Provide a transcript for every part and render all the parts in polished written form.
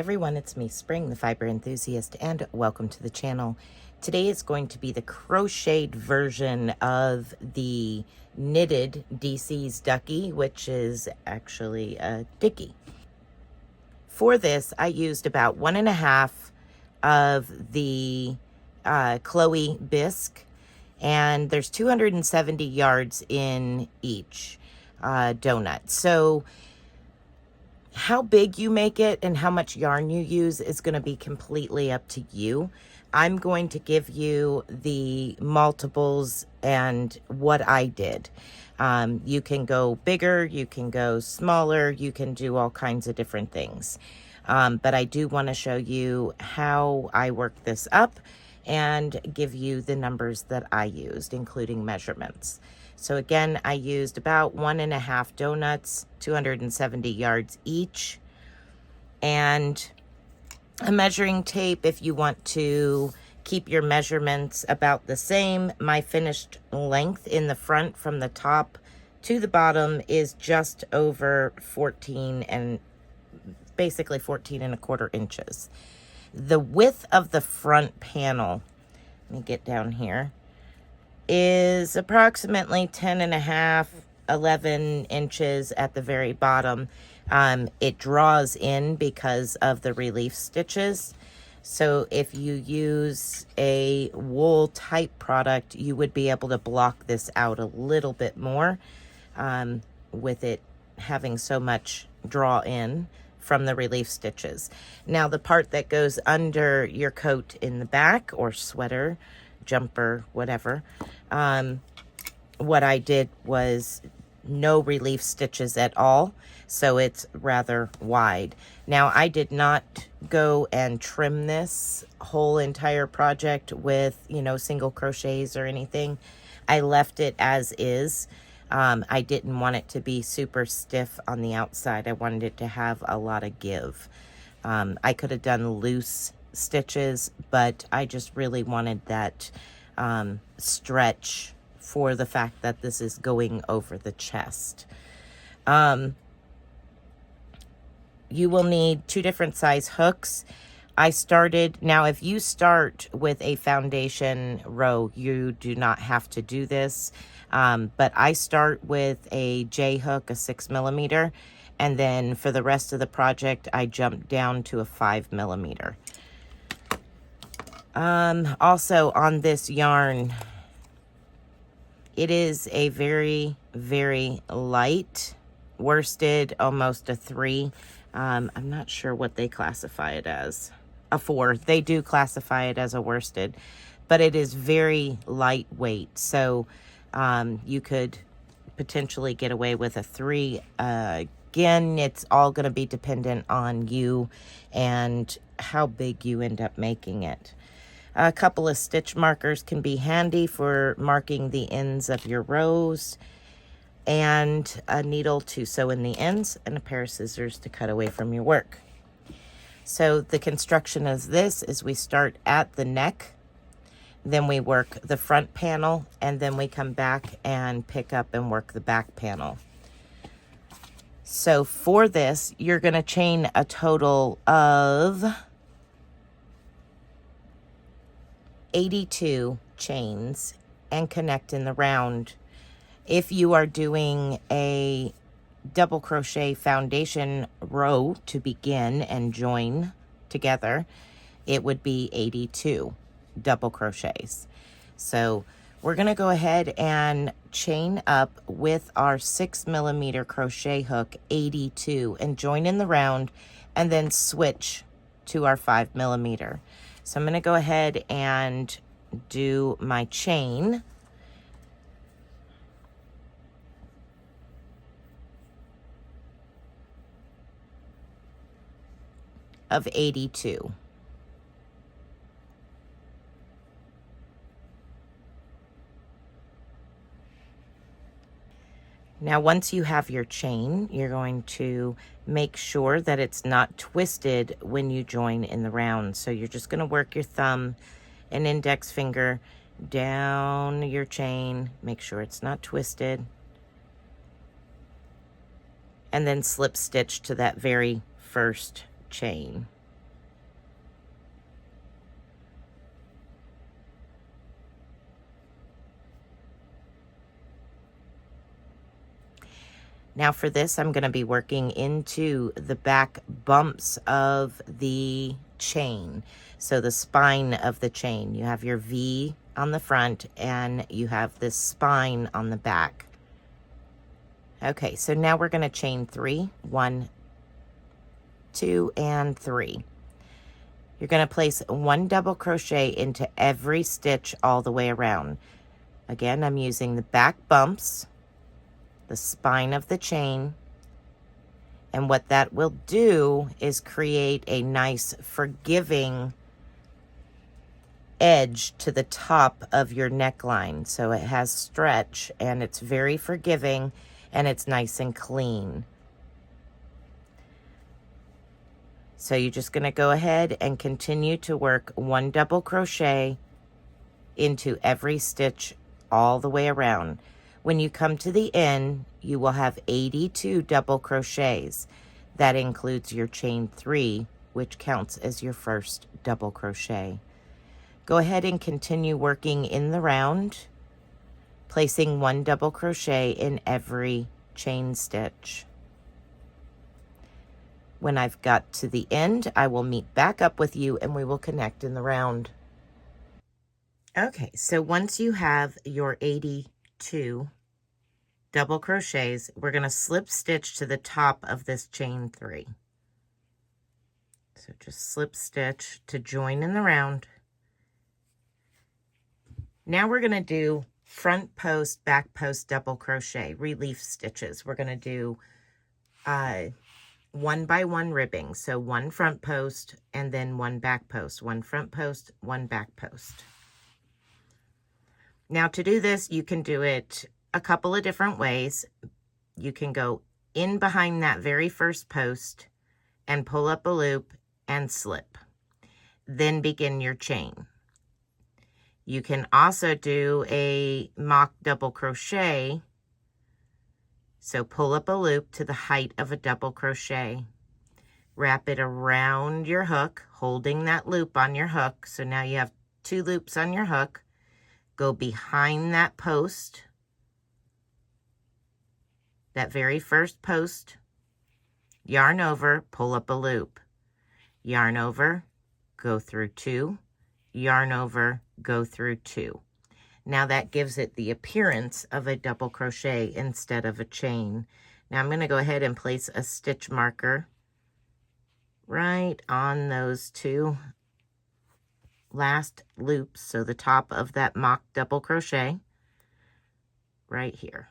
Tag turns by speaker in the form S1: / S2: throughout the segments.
S1: everyone, it's me, Spring, the fiber enthusiast, and welcome to the channel. Today is going to be the crocheted version of the knitted DC's Ducky, which is actually a dickie. For this, I used about 1.5 of the Chloe bisque, and there's 270 yards in each donut. So how big you make it and how much yarn you use is going to be completely up to you. I'm going to give you the multiples and what I did. You can go bigger, you can go smaller, you can do all kinds of different things. But I do want to show you how I work this up and give you the numbers that I used, including measurements. So again, I used about 1.5 donuts, 270 yards each, and a measuring tape if you want to keep your measurements about the same. My finished length in the front from the top to the bottom is just over 14 and basically 14.25 inches. The width of the front panel, let me get down here, is approximately 10.5, 11 inches at the very bottom. It draws in because of the relief stitches. So if you use a wool type product, you would be able to block this out a little bit more with it having so much draw in from the relief stitches. Now the part that goes under your coat in the back, or sweater, jumper, whatever, what I did was no relief stitches at all, so it's rather wide. Now I did not go and trim this whole entire project with, single crochets or anything. I left it as is. I didn't want it to be super stiff on the outside. I wanted it to have a lot of give. I could have done loose stitches, but I just really wanted that stretch for the fact that this is going over the chest. You will need 2 different size hooks. Now if you start with a foundation row, you do not have to do this, but I start with a J hook, a 6mm, and then for the rest of the project I jump down to a 5mm. Also on this yarn, it is a very, very light worsted, almost a 3. I'm not sure what they classify it as. A 4. They do classify it as a worsted, but it is very lightweight. So you could potentially get away with a 3. Again, it's all going to be dependent on you and how big you end up making it. A couple of stitch markers can be handy for marking the ends of your rows, and a needle to sew in the ends, and a pair of scissors to cut away from your work. So the construction of this is we start at the neck, then we work the front panel, and then we come back and pick up and work the back panel. So for this, you're going to chain a total of 82 chains and connect in the round. If you are doing a double crochet foundation row to begin and join together, it would be 82 double crochets. So we're going to go ahead and chain up with our 6mm crochet hook 82 and join in the round, and then switch to our 5mm. So I'm going to go ahead and do my chain. Of 82. Now, once you have your chain, you're going to make sure that it's not twisted when you join in the round. So you're just going to work your thumb and index finger down your chain, make sure it's not twisted, and then slip stitch to that very first chain. Now for this, I'm going to be working into the back bumps of the chain. So the spine of the chain. You have your V on the front and you have this spine on the back. Okay, so now we're going to chain 3, 1, 2, and 3. You're going to place 1 double crochet into every stitch all the way around. Again, I'm using the back bumps, the spine of the chain, and what that will do is create a nice forgiving edge to the top of your neckline. So it has stretch and it's very forgiving and it's nice and clean. So you're just going to go ahead and continue to work 1 double crochet into every stitch all the way around. When you come to the end, you will have 82 double crochets. That includes your chain 3, which counts as your first double crochet. Go ahead and continue working in the round, placing 1 double crochet in every chain stitch. When I've got to the end, I will meet back up with you and we will connect in the round. Okay, so once you have your 82 double crochets, we're going to slip stitch to the top of this chain 3. So just slip stitch to join in the round. Now we're going to do front post, back post double crochet, relief stitches. We're going to do 1 by 1 ribbing. So 1 front post and then 1 back post, 1 front post, 1 back post. Now to do this, you can do it a couple of different ways. You can go in behind that very first post and pull up a loop and slip. Then begin your chain. You can also do a mock double crochet. So pull up a loop to the height of a double crochet. Wrap it around your hook, holding that loop on your hook. So now you have 2 loops on your hook. Go behind that post, that very first post, yarn over, pull up a loop. Yarn over, go through 2, yarn over, go through 2. Now that gives it the appearance of a double crochet instead of a chain. Now I'm going to go ahead and place a stitch marker right on those 2 last loops. So the top of that mock double crochet right here.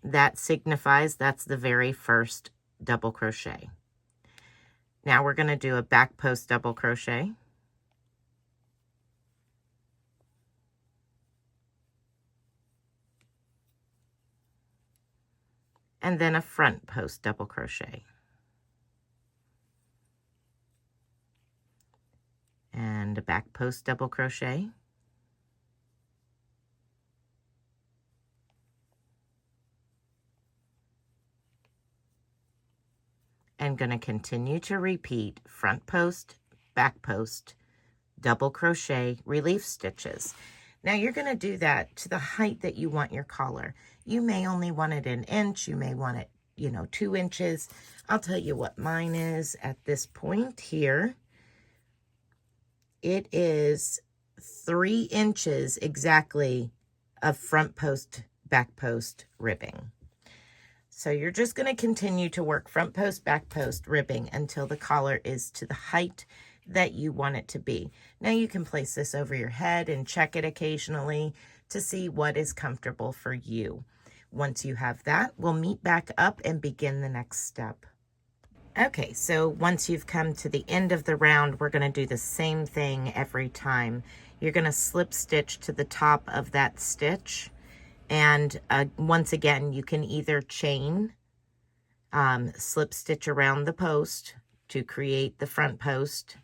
S1: That signifies that's the very first double crochet. Now we're going to do a back post double crochet. And then a front post double crochet. And a back post double crochet. And going to continue to repeat front post, back post, double crochet, relief stitches. Now you're going to do that to the height that you want your collar. You may only want it 1 inch. You may want it, 2 inches. I'll tell you what mine is at this point here. It is 3 inches exactly of front post, back post ribbing. So you're just going to continue to work front post, back post ribbing until the collar is to the height that you want it to be. Now you can place this over your head and check it occasionally to see what is comfortable for you. Once you have that, we'll meet back up and begin the next step. Okay, so once you've come to the end of the round, we're going to do the same thing every time. You're going to slip stitch to the top of that stitch. And once again, you can either chain, slip stitch around the post to create the front post,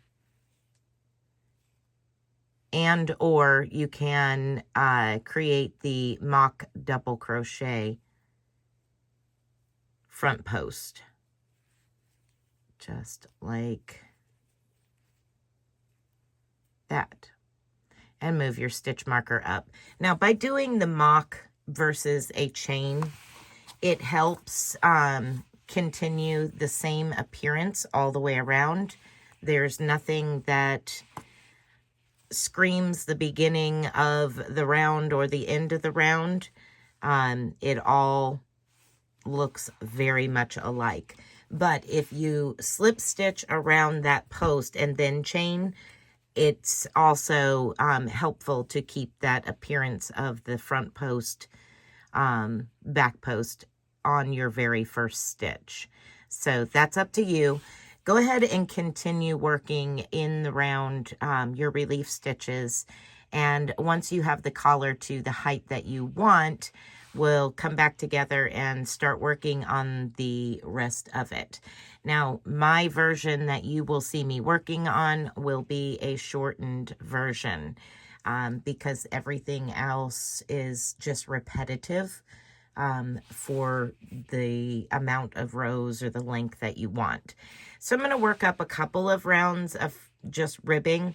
S1: and or you can create the mock double crochet front post, just like that, and move your stitch marker up. Now by doing the mock versus a chain, It helps continue the same appearance all the way around. There's nothing that screams the beginning of the round or the end of the round. It all looks very much alike. But if you slip stitch around that post and then chain, it's also helpful to keep that appearance of the front post, back post on your very first stitch. So that's up to you. Go ahead and continue working in the round your relief stitches. And once you have the collar to the height that you want, we'll come back together and start working on the rest of it. Now, my version that you will see me working on will be a shortened version because everything else is just repetitive for the amount of rows or the length that you want. So I'm going to work up a couple of rounds of just ribbing,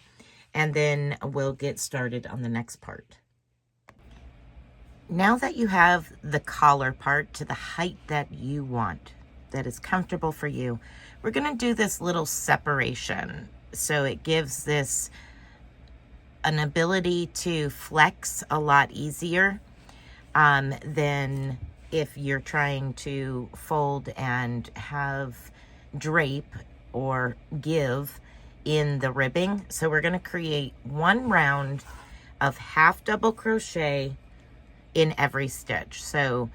S1: and then we'll get started on the next part. Now that you have the collar part to the height that you want, that is comfortable for you, we're going to do this little separation. So it gives this an ability to flex a lot easier than if you're trying to fold and have drape or give in the ribbing. So we're going to create one round of half double crochet in every stitch. So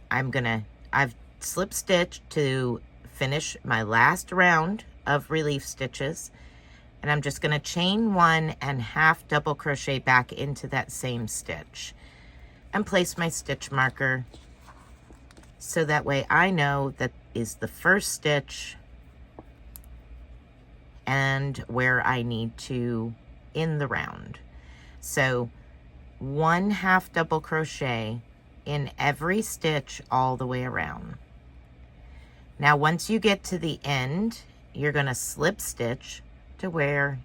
S1: I've slip stitched to finish my last round of relief stitches, and I'm just going to chain one and half double crochet back into that same stitch and place my stitch marker so that way I know that is the first stitch and where I need to end the round. So one half double crochet in every stitch all the way around. Now once you get to the end, you're going to slip stitch to where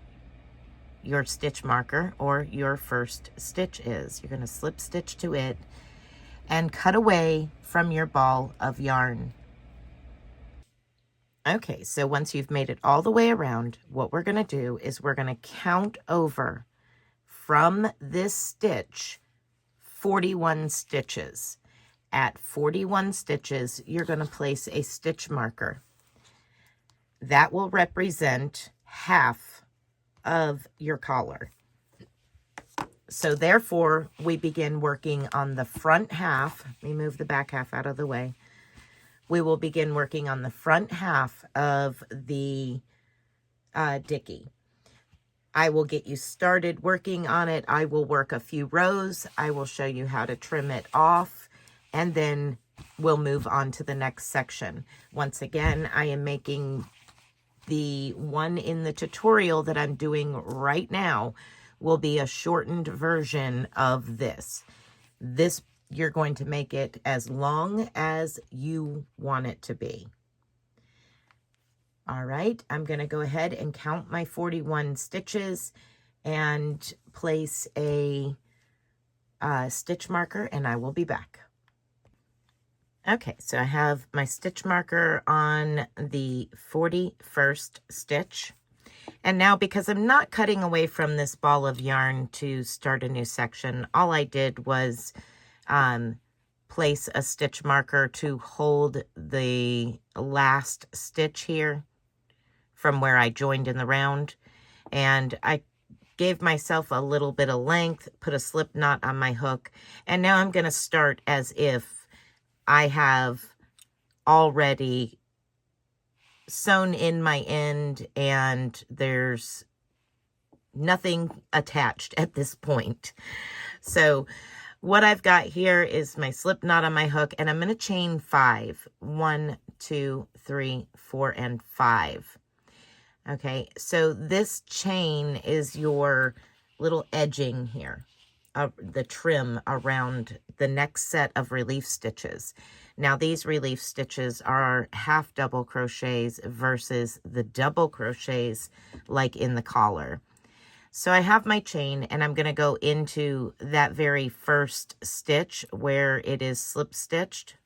S1: your stitch marker or your first stitch is. You're going to slip stitch to it and cut away from your ball of yarn. Okay, so once you've made it all the way around, what we're going to do is we're going to count over from this stitch 41 stitches. At 41 stitches, you're going to place a stitch marker. That will represent half of your collar. So therefore, we begin working on the front half. Let me move the back half out of the way. We will begin working on the front half of the dickie. I will get you started working on it. I will work a few rows. I will show you how to trim it off, and then we'll move on to the next section. Once again, I am making the one in the tutorial that I'm doing right now will be a shortened version of this. This, you're going to make it as long as you want it to be. All right, I'm going to go ahead and count my 41 stitches and place a stitch marker, and I will be back. Okay, so I have my stitch marker on the 41st stitch. And now, because I'm not cutting away from this ball of yarn to start a new section, all I did was place a stitch marker to hold the last stitch here from where I joined in the round. And I gave myself a little bit of length, put a slip knot on my hook, and now I'm going to start as if I have already sewn in my end and there's nothing attached at this point. So what I've got here is my slip knot on my hook, and I'm going to chain 5. 1, 2, 3, 4, and 5. Okay, so this chain is your little edging here, the trim around the next set of relief stitches. Now these relief stitches are half double crochets versus the double crochets like in the collar. So I have my chain, and I'm going to go into that very first stitch where it is slip stitched.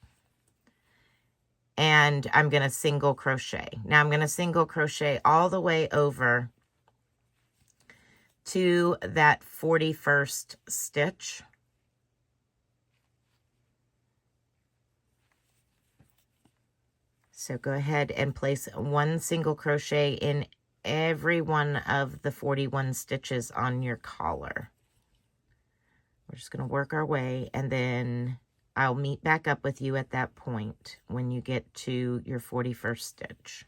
S1: and I'm going to single crochet. Now I'm going to single crochet all the way over to that 41st stitch. So go ahead and place one single crochet in every one of the 41 stitches on your collar. We're just going to work our way, and then I'll meet back up with you at that point when you get to your 41st stitch.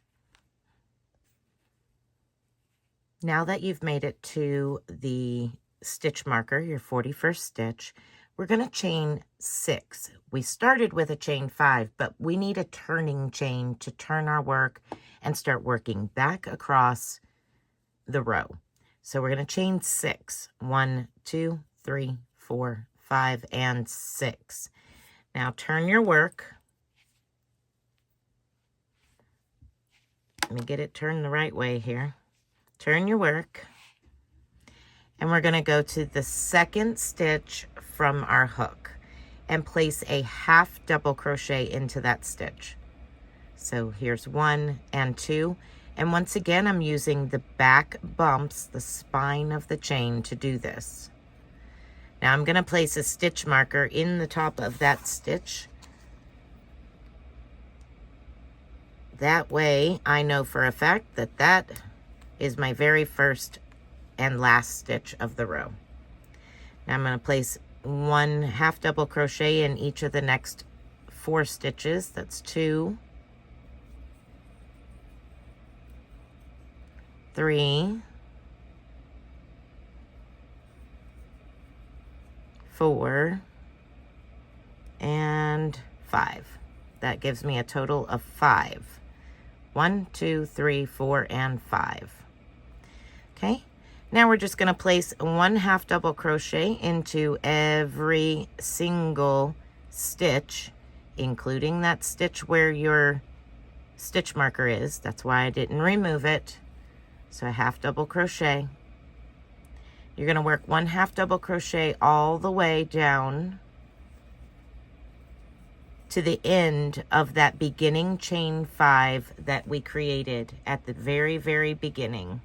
S1: Now that you've made it to the stitch marker, your 41st stitch, we're going to chain 6. We started with a chain 5, but we need a turning chain to turn our work and start working back across the row. So we're going to chain 6. 1, 2, 3, 4, 5, and 6. Now turn your work. Let me get it turned the right way here. Turn your work. And we're going to go to the 2nd stitch from our hook and place a half double crochet into that stitch. So here's 1 and 2. And once again, I'm using the back bumps, the spine of the chain, to do this. Now I'm going to place a stitch marker in the top of that stitch. That way I know for a fact that that is my very first and last stitch of the row. Now I'm going to place 1 half double crochet in each of the next 4 stitches. That's 2, 3, 4, and 5. That gives me a total of 5. 1, 2, 3, 4, and 5. Okay. Now we're just going to place 1 half double crochet into every single stitch, including that stitch where your stitch marker is. That's why I didn't remove it. So a half double crochet. You're going to work 1 half double crochet all the way down to the end of that beginning chain 5 that we created at the very, very beginning.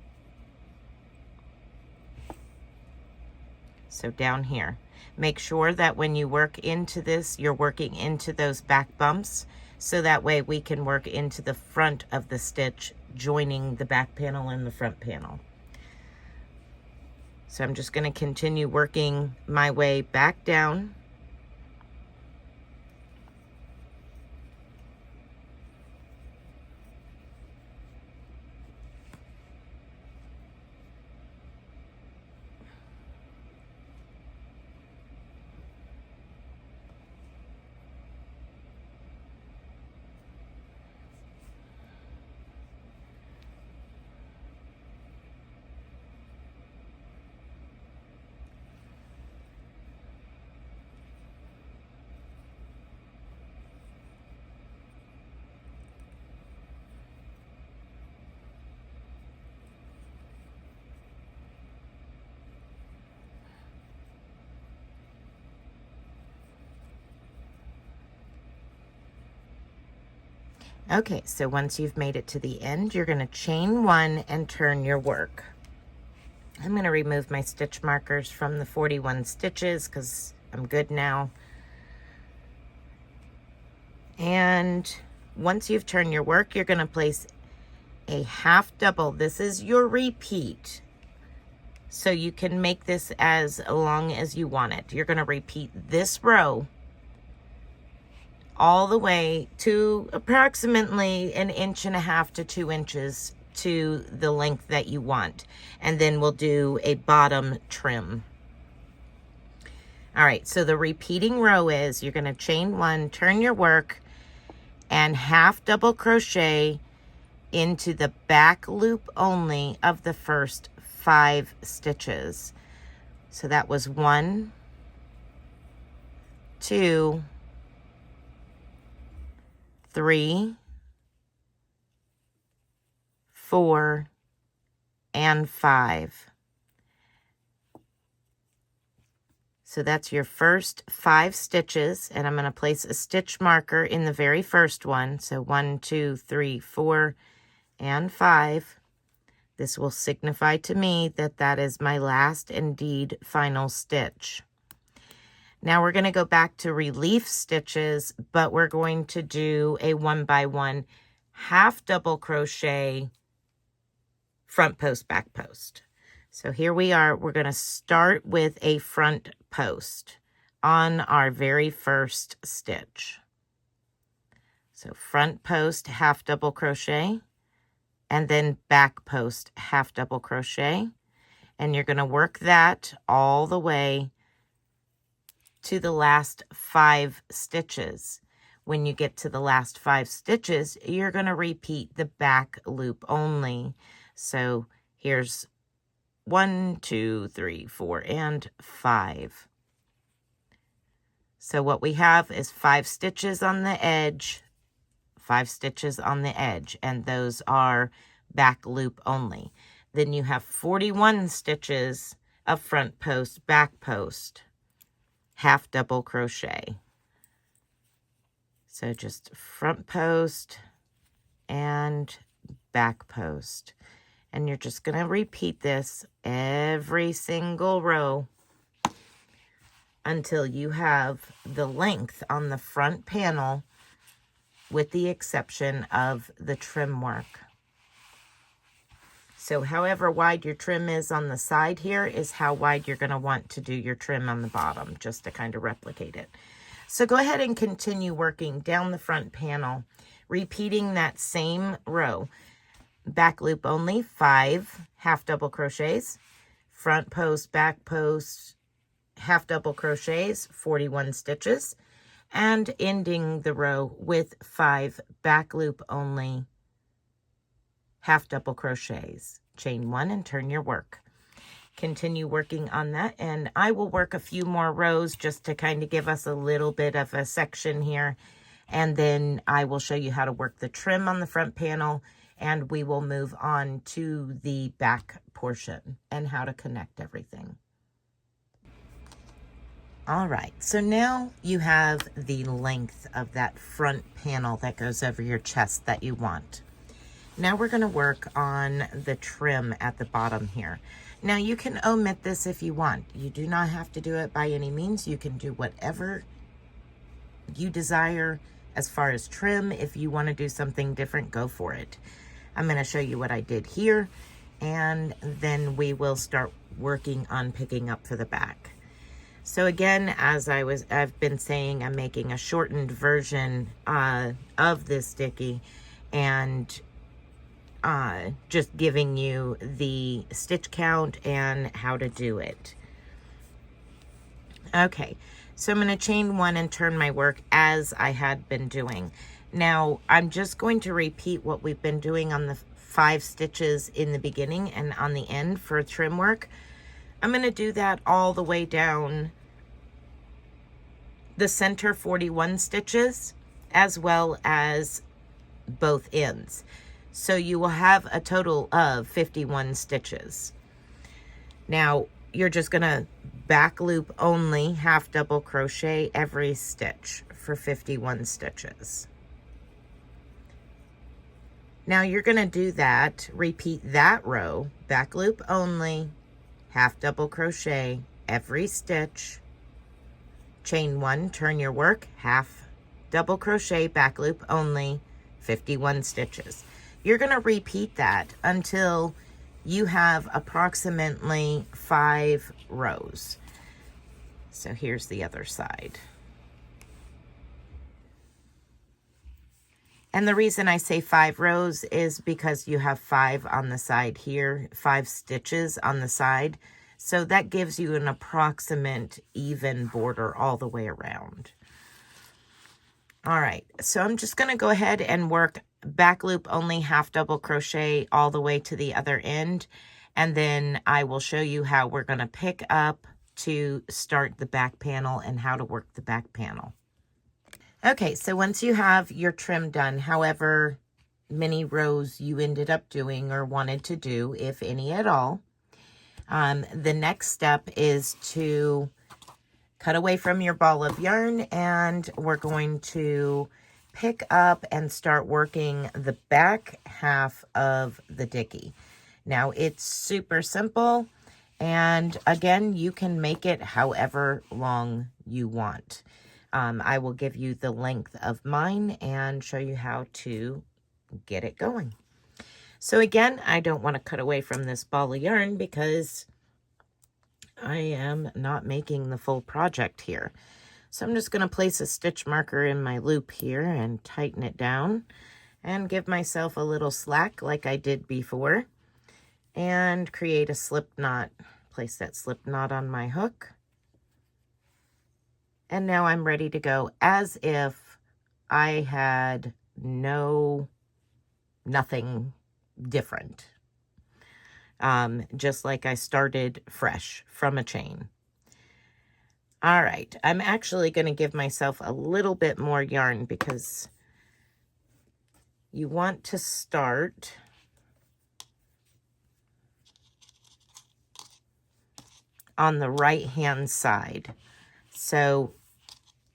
S1: So down here, make sure that when you work into this, you're working into those back bumps, so that way we can work into the front of the stitch, joining the back panel and the front panel. So I'm just going to continue working my way back down. Okay, so once you've made it to the end, you're going to chain 1 and turn your work. I'm going to remove my stitch markers from the 41 stitches because I'm good now. And once you've turned your work, you're going to place a half double. This is your repeat. So you can make this as long as you want it. You're going to repeat this row all the way to approximately 1.5 to 2 inches to the length that you want. And then we'll do a bottom trim. All right, so the repeating row is, you're going to chain 1, turn your work, and half double crochet into the back loop only of the first 5 stitches. So that was 1, 2, 3, 4, and 5. So that's your first 5 stitches, and I'm going to place a stitch marker in the very first one. So 1, 2, 3, 4, and 5. This will signify to me that that is my last, indeed, final stitch. Now we're going to go back to relief stitches, but we're going to do a 1x1 half double crochet front post, back post. So here we are. We're going to start with a front post on our very first stitch. So front post, half double crochet, and then back post, half double crochet. And you're going to work that all the way to the last 5 stitches. When you get to the last 5 stitches, you're going to repeat the back loop only. So here's 1, 2, 3, 4, and 5. So what we have is 5 stitches on the edge, 5 stitches on the edge, and those are back loop only. Then you have 41 stitches of front post, back post, half double crochet. So just front post and back post. And you're just going to repeat this every single row until you have the length on the front panel, with the exception of the trim work. So however wide your trim is on the side here is how wide you're going to want to do your trim on the bottom, just to kind of replicate it. So go ahead and continue working down the front panel, repeating that same row. Back loop only, 5 half double crochets, front post, back post, half double crochets, 41 stitches, and ending the row with 5 back loop only, half double crochets. Chain 1 and turn your work. Continue working on that, and I will work a few more rows just to kind of give us a little bit of a section here, and then I will show you how to work the trim on the front panel, and we will move on to the back portion and how to connect everything. All right, so now you have the length of that front panel that goes over your chest that you want. Now we're going to work on the trim at the bottom here. Now you can omit this if you want. You do not have to do it by any means. You can do whatever you desire as far as trim. If you want to do something different, go for it. I'm going to show you what I did here, and then we will start working on picking up for the back. So again, as I've been saying, I'm making a shortened version of this dickie, and just giving you the stitch count and how to do it. Okay, so I'm going to chain 1 and turn my work as I had been doing. Now, I'm just going to repeat what we've been doing on the 5 stitches in the beginning and on the end for trim work. I'm going to do that all the way down the center 41 stitches, as well as both ends. So you will have a total of 51 stitches. Now, you're just going to back loop only, half double crochet every stitch for 51 stitches. Now you're going to do that, repeat that row, back loop only, half double crochet every stitch, chain 1, turn your work, half double crochet, back loop only, 51 stitches. You're going to repeat that until you have approximately 5 rows. So here's the other side. And the reason I say 5 rows is because you have 5 on the side here, 5 stitches on the side. So that gives you an approximate even border all the way around. All right, so I'm just going to go ahead and work back loop only, half double crochet all the way to the other end. And then I will show you how we're going to pick up to start the back panel and how to work the back panel. Okay, so once you have your trim done, however many rows you ended up doing or wanted to do, if any at all, the next step is to cut away from your ball of yarn, and we're going to pick up and start working the back half of the dickie. Now, it's super simple, and again, you can make it however long you want. I will give you the length of mine and show you how to get it going. So again, I don't want to cut away from this ball of yarn because I am not making the full project here. So I'm just going to place a stitch marker in my loop here and tighten it down and give myself a little slack like I did before, and create a slip knot. Place that slip knot on my hook. And now I'm ready to go as if I had nothing different. Just like I started fresh from a chain. All right, I'm actually going to give myself a little bit more yarn because you want to start on the right hand side. So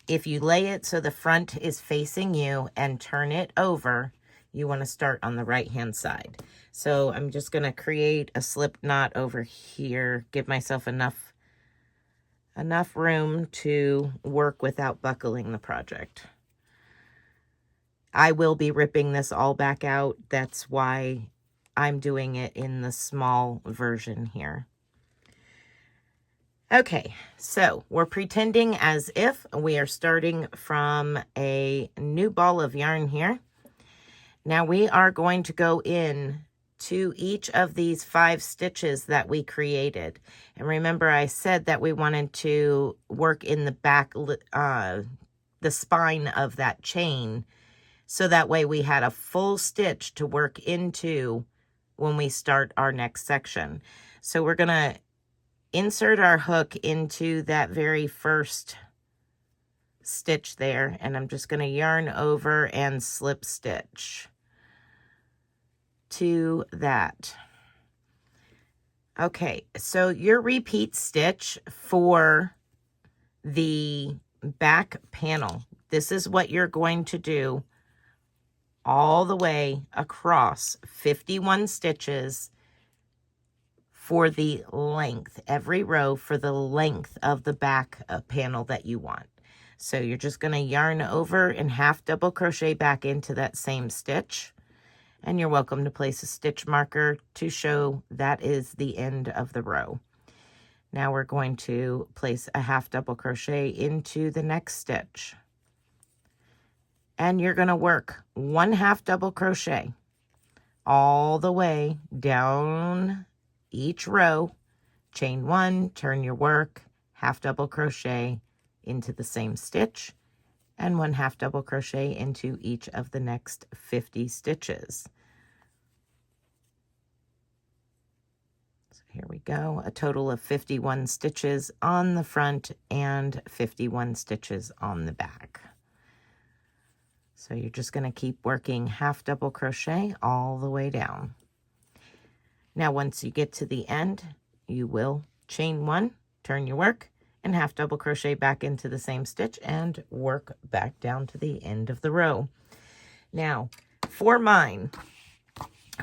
S1: if you lay it so the front is facing you and turn it over, you want to start on the right hand side. So I'm just going to create a slip knot over here, give myself enough room to work without buckling the project. I will be ripping this all back out. That's why I'm doing it in the small version here. Okay, so we're pretending as if we are starting from a new ball of yarn here. Now we are going to go in to each of these 5 stitches that we created. And remember, I said that we wanted to work in the back, the spine of that chain, so that way we had a full stitch to work into when we start our next section. So we're going to insert our hook into that very first stitch there, and I'm just going to yarn over and slip stitch to that. Okay, so your repeat stitch for the back panel, this is what you're going to do all the way across 51 stitches for the length, every row for the length of the back panel that you want. So you're just going to yarn over and half double crochet back into that same stitch. And you're welcome to place a stitch marker to show that is the end of the row. Now we're going to place a half double crochet into the next stitch. And you're going to work 1 half double crochet all the way down each row. Chain 1, turn your work, half double crochet into the same stitch, and 1 half double crochet into each of the next 50 stitches. So here we go, a total of 51 stitches on the front and 51 stitches on the back. So you're just going to keep working half double crochet all the way down. Now once you get to the end, you will chain 1, turn your work, and half double crochet back into the same stitch and work back down to the end of the row. Now for mine,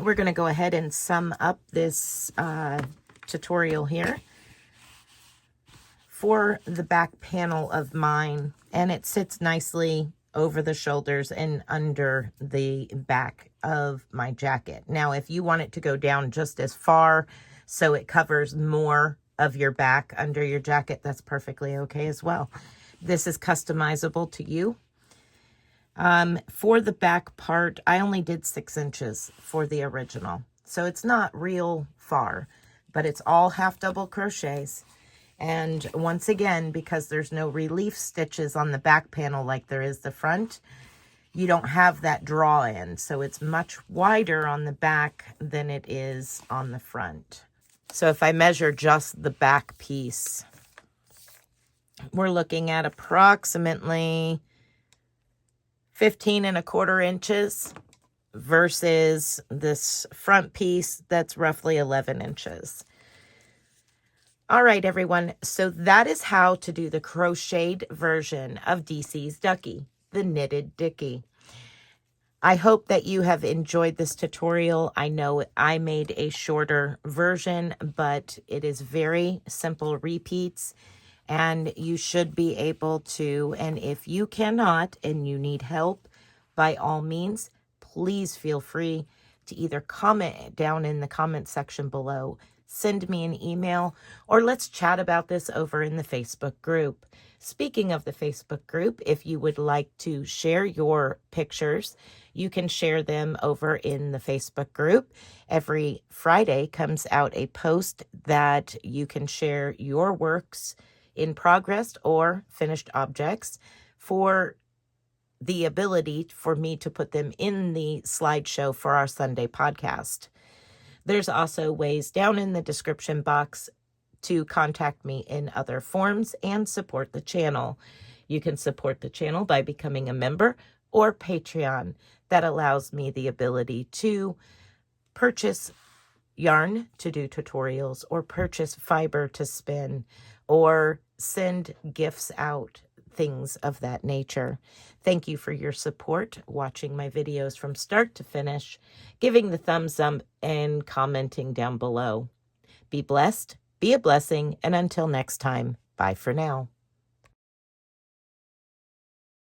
S1: we're going to go ahead and sum up this tutorial here for the back panel of mine, and it sits nicely over the shoulders and under the back of my jacket. Now if you want it to go down just as far so it covers more of your back under your jacket, that's perfectly okay as well. This is customizable to you. For the back part, I only did 6 inches for the original, so it's not real far, but it's all half double crochets. And once again, because there's no relief stitches on the back panel like there is the front, you don't have that draw in, so it's much wider on the back than it is on the front. So if I measure just the back piece, we're looking at approximately 15¼ inches versus this front piece that's roughly 11 inches. All right, everyone. So that is how to do the crocheted version of DC's Ducky, the knitted Dickie. I hope that you have enjoyed this tutorial. I know I made a shorter version, but it is very simple repeats, and you should be able to. And if you cannot and you need help, by all means, please feel free to either comment down in the comment section below, send me an email, or let's chat about this over in the Facebook group. Speaking of the Facebook group, if you would like to share your pictures, you can share them over in the Facebook group. Every Friday comes out a post that you can share your works in progress or finished objects for the ability for me to put them in the slideshow for our Sunday podcast. There's also ways down in the description box to contact me in other forms and support the channel. You can support the channel by becoming a member or Patreon. That allows me the ability to purchase yarn to do tutorials, or purchase fiber to spin, or send gifts out, things of that nature. Thank you for your support, watching my videos from start to finish, giving the thumbs up, and commenting down below. Be blessed, be a blessing, and until next time, bye for now.